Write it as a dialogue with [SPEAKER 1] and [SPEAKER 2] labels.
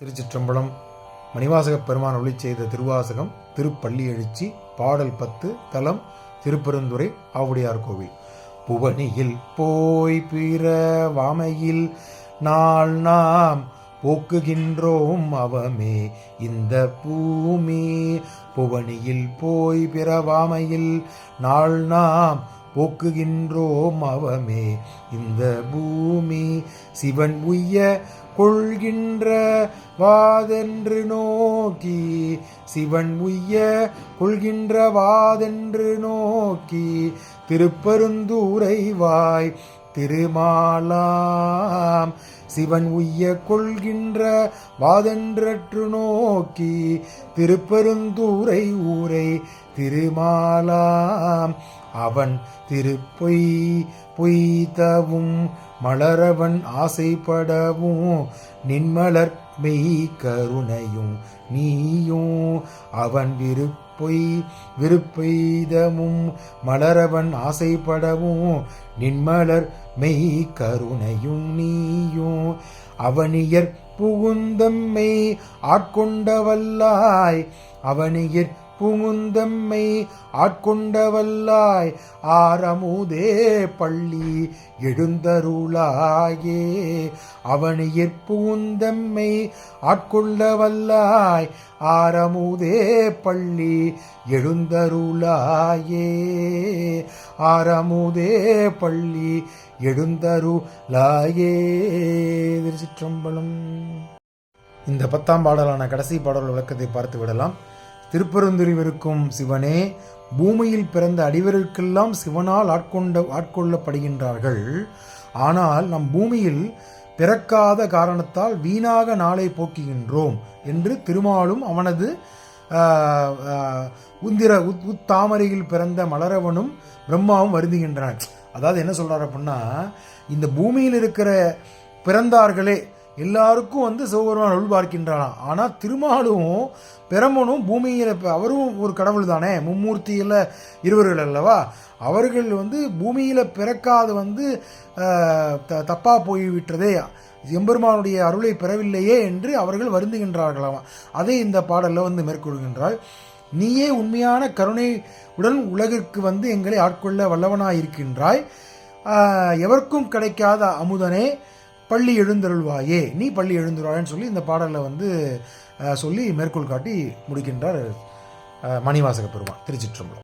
[SPEAKER 1] திருச்சிற்றம்பலம். மணிவாசகப் பெருமான் ஒளி செய்த திருவாசகம் திருப்பள்ளி எழுச்சி பாடல் 10 தலம் திருப்பெருந்துறை ஆவுடையார் கோவில். புவனியில் போய் பிற வாமையில் நாள் நாம் போக்குகின்றோம் அவமே இந்த பூமி. புவனியில் போய் பிறவாமையில் நாள் நாம் போக்குகின்றோம் அவமே இந்த பூமி. சிவன் உய்ய கொள்கின்ற வாதென்று நோக்கி, சிவன் உய்ய கொள்கின்ற வாதென்று நோக்கி, திருப்பெருந்துறை வாய் திருமாலாம். சிவன் உய்ய கொள்கின்ற வாதென்று நோக்கி, திருப்பெருந்துறை ஊரை திருமாலாம். அவன் திருப்பொய் பொய்தவும் மலரவன் ஆசைப்படவும், நின்மலர் மெய் கருணையும் நீயும். அவன் விருப்பெய்தமும் மலரவன் ஆசைப்படவும், நின்மலர் மெய் கருணையும் நீயும். அவனியற் புகுந்தம்மை ஆட்கொண்டவல்லாய், அவனியற் புகுந்தம்மை ஆட்கொண்டவல்லாய், ஆரமுதே பள்ளி எழுந்தருளாயே. அவனியற் புகுந்தம்மை ஆட்கொள்ளவல்லாய், ஆரமுதே பள்ளி எழுந்தருளாயே. ஆரமுதே பள்ளி எழுந்தருளாயே. திருச்சிற்றம்பலம். இந்த 10ஆம் பாடலான கடைசி பாடல் விளக்கத்தை பார்த்து விடலாம். திருப்பெருந்துறைவிருக்கும் சிவனே, பூமியில் பிறந்த அடிவருக்கெல்லாம் சிவனால் ஆட்கொள்ளப்படுகின்றார்கள். ஆனால் நம் பூமியில் பிறக்காத காரணத்தால் வீணாக நாளை போக்குகின்றோம் என்று திருமாலும் அவனது உத்தாமரையில் பிறந்த மலரவனும் பிரம்மாவும் வருந்துகின்றனர். அதாவது என்ன சொல்றாரு அப்படின்னா, இந்த பூமியில் இருக்கிற பிறந்தார்களே எல்லாருக்கும் சிவபெருமான் அருள் பார்க்கின்றாராம். ஆனால் திருமாலும் பிரம்மனும் பூமியில் அவரும் ஒரு கடவுள் தானே, மும்மூர்த்தியில் இருவர்கள் அல்லவா. அவர்கள் பூமியில் பிறக்காது தப்பாக போய்விட்டதே, எம்பெருமானுடைய அருளை பெறவில்லையே என்று அவர்கள் வருந்துகின்றார்களாம். அதை இந்த பாடலில் மேற்கொள்கின்றாள். நீயே உண்மையான கருணை உடன் உலகிற்கு எங்களை ஆட்கொள்ள வல்லவனாயிருக்கின்றாய். எவருக்கும் கிடைக்காத அமுதனே பள்ளி எழுந்தருள்வாயே, நீ பள்ளி எழுந்துருவாயன்னு சொல்லி இந்த பாடலில் சொல்லி மேற்கோள் காட்டி முடிக்கின்றார் மணிவாசக பெருமான். திருச்சிற்றம்பலம்.